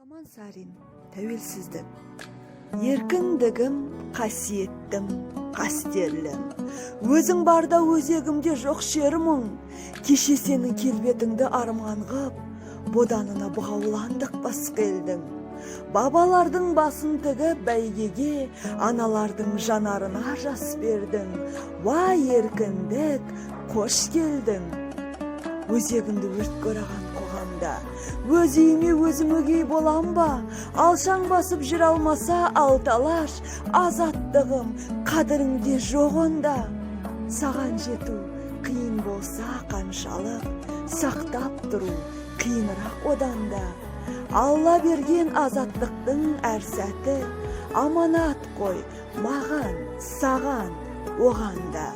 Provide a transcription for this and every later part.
Kaman Sarin, tәуелсіздік. Еркіндігім, қасиеттім, қастерлім. Өзің барда өзегімде жоқ шерімің. Кеше сенің келбетіңді арман қып, боданына бұғауландық басқа елдің. Бабалардың басын тігіп бәйгеге, аналардың жанарына жас бердің. Вай еркіндік, қош келдің. Өзегімді өрт көраған қоғамда, өз үйіме өзім өгей болам ба? Алшаң басып жүр алмаса алталаш, азаттығым қадіріңде жоқ онда. Саған жету қиын болса қаншалық, сақтап тұру қиынырақ одан да. Алла берген азаттықтың әр сәті, аманат қой маған, саған, оған да.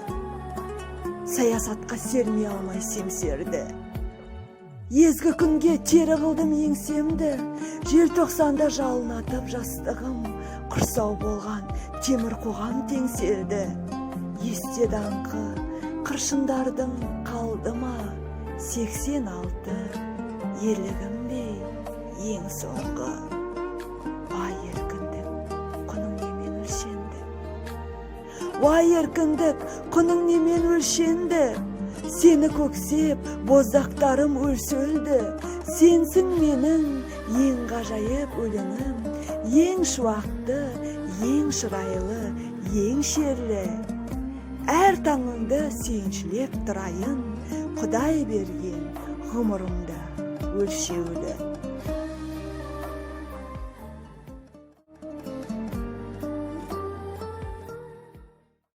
Саясатқа сермей алмай семсерді. Езгі күнге тері қылдым еңсемді, желтоқсанда жалынатып жастығым, құрсау болған темір қоғам теңселді. Есте даңқы қыршындардың қалды ма, 86 ерлігімдей ең соңғы. Вай еркіндік, құның немен өлшенді? Вай еркіндік, құның немен өлшенді? Сені көксеп, боздақтарым өлсөлді. Сенсің менің ең ғажайып өлеңім, ең шуақты, ең шырайлы, ең шерлі. Әр таңыңды сүйіншілеп тұрайын, Құдай берген ғұмырымда өлшеулі.